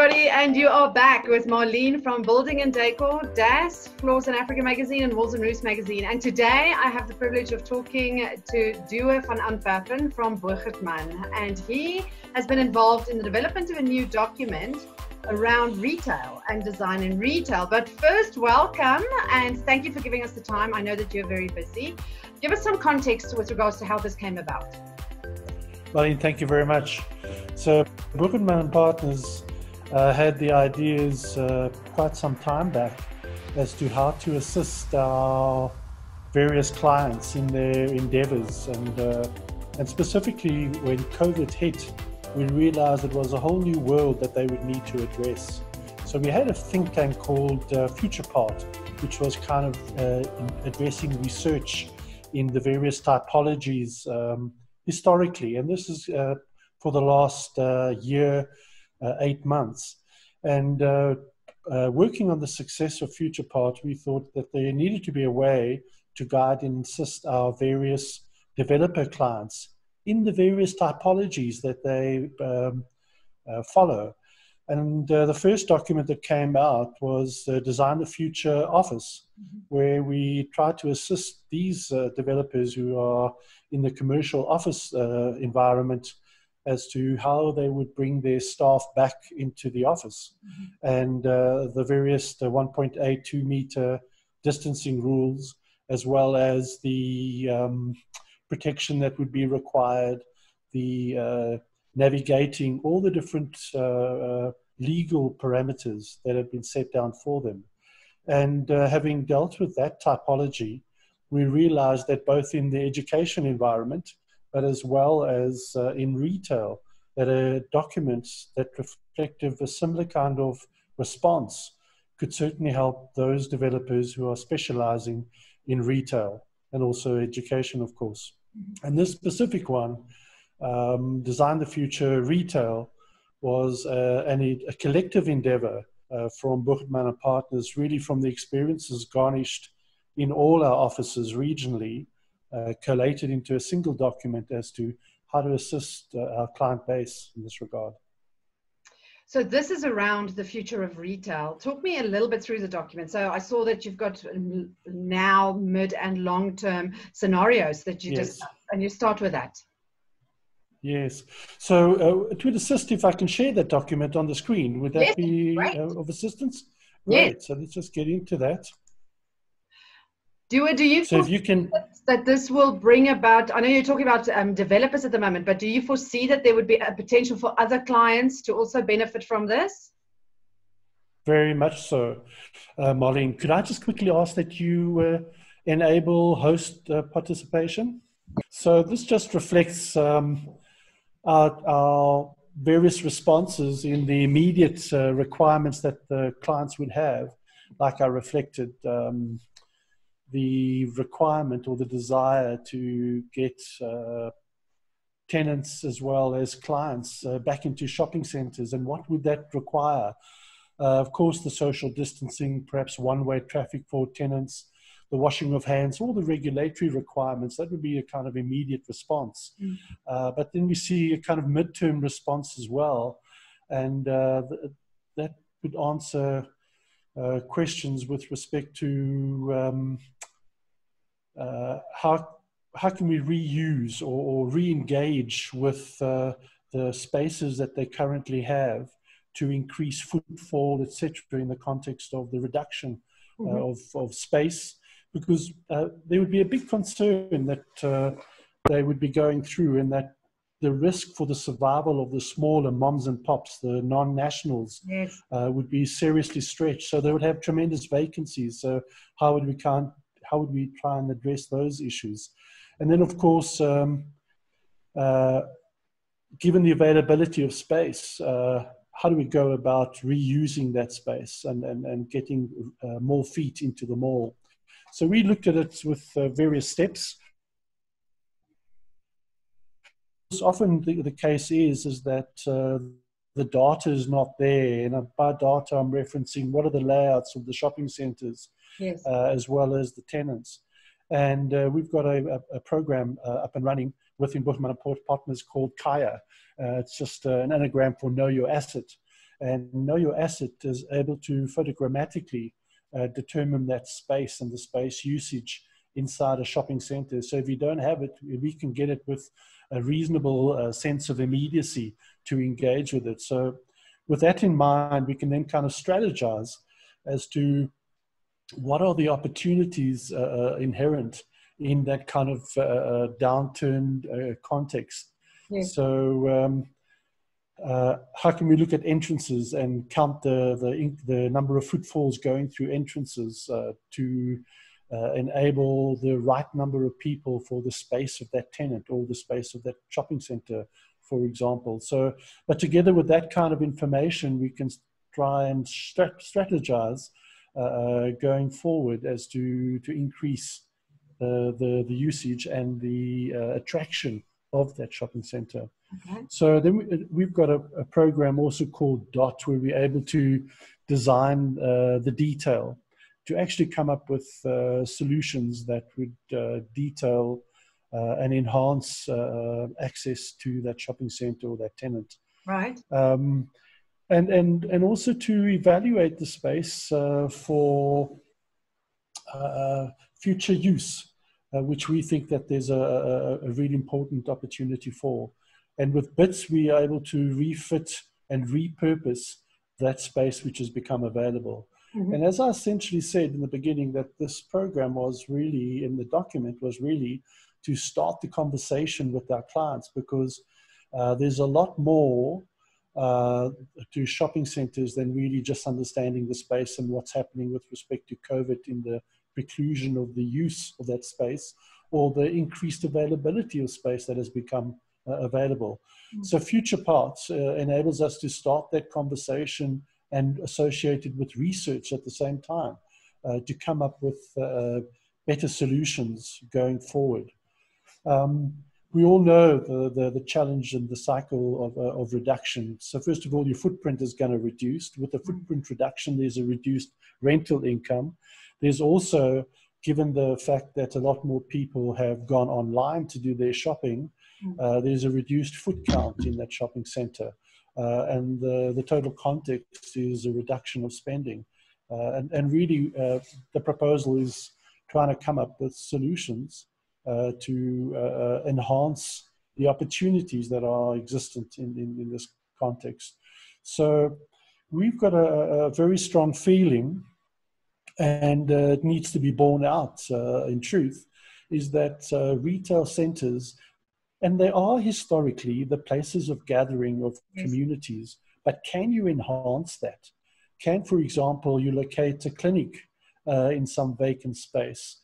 everybody, and you are back with Marlene from Building and Decor, DAS, Floors in Africa magazine, and Walls and Roofs magazine. And today I have the privilege of talking to Dewar van Antwerpen from Boogertman, and he has been involved in the development of a new document around retail and design in retail. But first, welcome and thank you for giving us the time. I know that you're very busy. Give us some context with regards to how this came about. Marlene, thank you very much. So Boogertman Partners had the ideas quite some time back as to how to assist our various clients in their endeavors, and specifically when COVID hit, we realized it was a whole new world that they would need to address. So we had a think tank called Future Part, which was kind of addressing research in the various typologies historically, and this is for the last year, 8 months. And working on the success of Future Part, we thought that there needed to be a way to guide and assist our various developer clients in the various typologies that they follow. And the first document that came out was Design the Future Office, where we tried to assist these developers who are in the commercial office environment as to how they would bring their staff back into the office, and the various 1.8, 2 meter distancing rules, as well as the protection that would be required, the navigating all the different legal parameters that have been set down for them. And having dealt with that typology, we realized that both in the education environment, but as well as in retail, that documents that reflected a similar kind of response could certainly help those developers who are specializing in retail and also education, of course. And this specific one, Design the Future Retail, was a collective endeavor from Boogertman Partners, really from the experiences garnished in all our offices regionally, collated into a single document as to how to assist our client base in this regard. So this is around the future of retail. Talk me a little bit through the document. So I saw that you've got now mid and long-term scenarios that you discuss, and you start with that. Yes. So it would assist if I can share that document on the screen. Would that be of assistance? Right. Yes. So let's just get into that. Dewar, do you foresee that this will bring about, I know you're talking about developers at the moment, but do you foresee that there would be a potential for other clients to also benefit from this? Very much so. Marlene, could I just quickly ask that you enable host participation? So this just reflects our various responses in the immediate requirements that the clients would have, like I reflected the requirement or the desire to get tenants as well as clients back into shopping centers, and what would that require? Of course, the social distancing, perhaps one-way traffic for tenants, the washing of hands, all the regulatory requirements, that would be a kind of immediate response. But then we see a kind of midterm response as well, and that would answer questions with respect to how can we reuse or re-engage with the spaces that they currently have to increase footfall, etc., in the context of the reduction of space, because there would be a big concern that they would be going through, and that the risk for the survival of the smaller moms and pops, the non-nationals, would be seriously stretched. So they would have tremendous vacancies. So how would we try and address those issues? And then, of course, given the availability of space, how do we go about reusing that space and getting more feet into the mall? So we looked at it with various steps. Often the case is that the data is not there, and by data I'm referencing what are the layouts of the shopping centers, as well as the tenants. And we've got a program up and running within Boogertman Partners called Kaya. It's just an anagram for Know Your Asset. And Know Your Asset is able to photogrammatically determine that space and the space usage inside a shopping center. So if you don't have it, we can get it with a reasonable sense of immediacy to engage with it. So with that in mind, we can then kind of strategize as to what are the opportunities inherent in that kind of downturned context. Yes. So how can we look at entrances and count the number of footfalls going through entrances to enable the right number of people for the space of that tenant or the space of that shopping center, for example. So, but together with that kind of information, we can try and strategize going forward as to increase the usage and the attraction of that shopping center. Okay. So then we've got a program also called DOT, where we're able to design the detail to actually come up with solutions that would detail and enhance access to that shopping center or that tenant. Right. And also to evaluate the space for future use, which we think that there's a really important opportunity for. And with BITS, we are able to refit and repurpose that space which has become available. Mm-hmm. And as I essentially said in the beginning, that this program was really, in the document, was really to start the conversation with our clients, because there's a lot more to shopping centers than really just understanding the space and what's happening with respect to COVID in the preclusion of the use of that space or the increased availability of space that has become available. Mm-hmm. So Future Parts enables us to start that conversation and associated with research at the same time to come up with better solutions going forward. We all know the challenge and the cycle of reduction. So first of all, your footprint is going to reduce. With the footprint reduction, there's a reduced rental income. There's also, given the fact that a lot more people have gone online to do their shopping, there's a reduced foot count in that shopping center. And the total context is a reduction of spending. And really, the proposal is trying to come up with solutions to enhance the opportunities that are existent in this context. So we've got a very strong feeling, and it needs to be borne out in truth, is that retail centers, and they are historically the places of gathering of communities, but can you enhance that? Can, for example, you locate a clinic in some vacant space?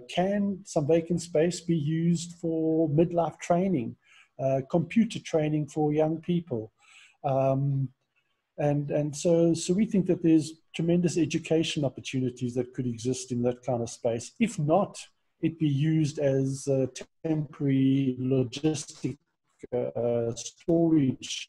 Can some vacant space be used for midlife training, computer training for young people? And so we think that there's tremendous education opportunities that could exist in that kind of space. If not, it be used as temporary logistic storage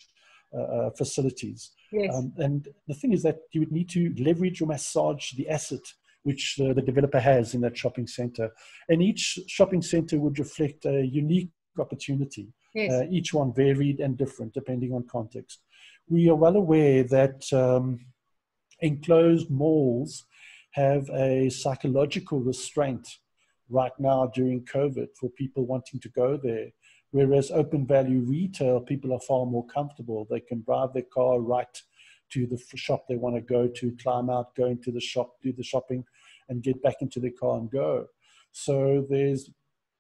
facilities. Yes. And the thing is that you would need to leverage or massage the asset which the developer has in that shopping center. And each shopping center would reflect a unique opportunity, yes. Each one varied and different depending on context. We are well aware that enclosed malls have a psychological restraint right now during COVID for people wanting to go there. Whereas open value retail, people are far more comfortable. They can drive their car right to the shop they want to go to, climb out, go into the shop, do the shopping, and get back into their car and go. So there's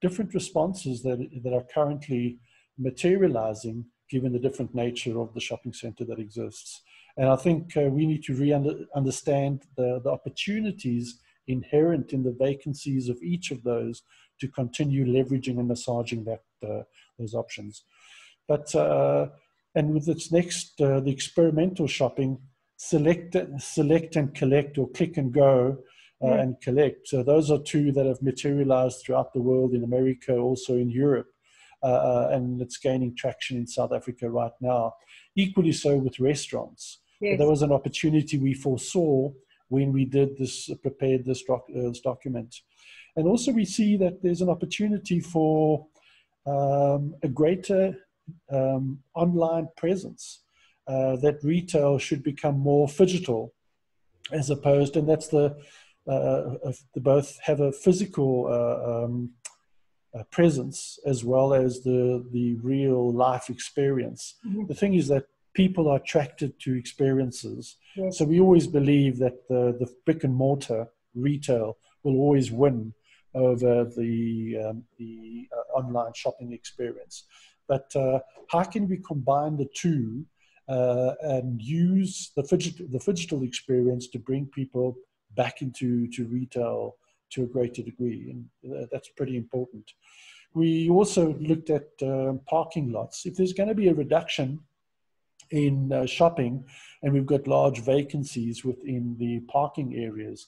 different responses that are currently materializing given the different nature of the shopping center that exists. And I think we need to understand the opportunities inherent in the vacancies of each of those to continue leveraging and massaging those options. But and with its next, the experimental shopping, select and collect, or click and go and collect. So those are two that have materialized throughout the world, in America, also in Europe, and it's gaining traction in South Africa right now. Equally so with restaurants. Yes. There was an opportunity we foresaw when we did this, prepared this document. And also we see that there's an opportunity for a greater online presence. that retail should become more phygital, as opposed, and that's they both have a physical presence as well as the real life experience. Mm-hmm. The thing is that people are attracted to experiences. Yes. So we always believe that the brick and mortar retail will always win over the online shopping experience. But how can we combine the two and use the phygital experience to bring people back into retail to a greater degree? And that's pretty important. We also looked at parking lots. If there's going to be a reduction in shopping and we've got large vacancies within the parking areas,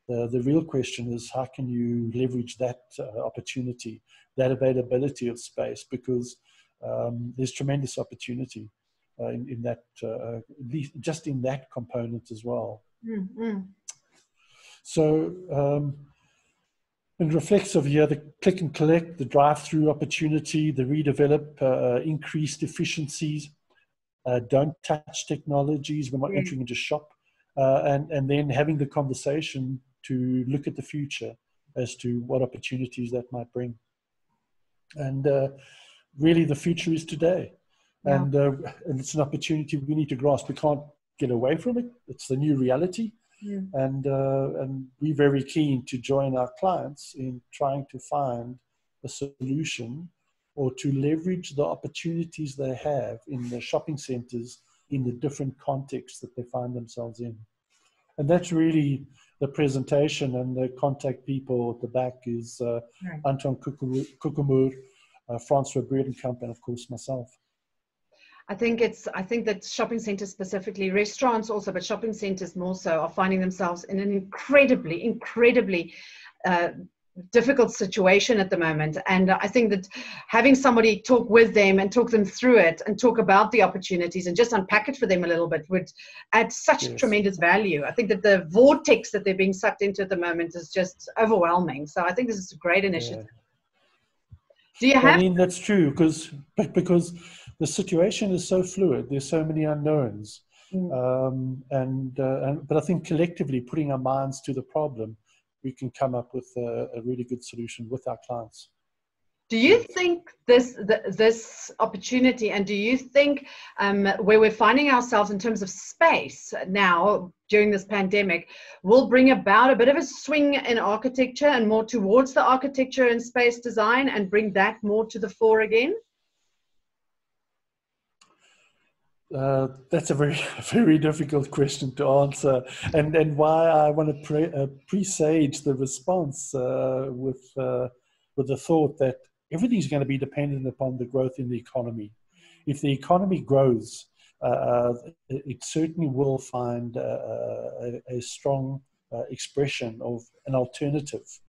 the real question is how can you leverage that opportunity, that availability of space, because there's tremendous opportunity in that, just in that component as well. Mm-hmm. So, and reflects of here the click and collect, the drive-through opportunity, the redevelop, increased efficiencies, don't touch technologies when we're entering into shop, and then having the conversation to look at the future as to what opportunities that might bring. And really the future is today. Yeah. And it's an opportunity we need to grasp. We can't get away from it. It's the new reality. Yeah. And we're very keen to join our clients in trying to find a solution or to leverage the opportunities they have in the shopping centers in the different contexts that they find themselves in. And that's really the presentation, and the contact people at the back is Anton Kukumur, Francois Breedenkamp, and of course myself. I think that shopping centers specifically, restaurants also, but shopping centers more so, are finding themselves in an incredibly difficult situation at the moment. And I think that having somebody talk with them and talk them through it and talk about the opportunities and just unpack it for them a little bit would add such tremendous value. I think that the vortex that they're being sucked into at the moment is just overwhelming. So I think this is a great initiative. Do you have? I mean, that's true, because the situation is so fluid. There's so many unknowns. But I think collectively putting our minds to the problem, we can come up with a really good solution with our clients. Do you think this opportunity, and do you think where we're finding ourselves in terms of space now during this pandemic will bring about a bit of a swing in architecture and more towards the architecture and space design and bring that more to the fore again? That's a very difficult question to answer, and why I want to presage the response with the thought that everything's going to be dependent upon the growth in the economy. If the economy grows, it certainly will find a strong expression of an alternative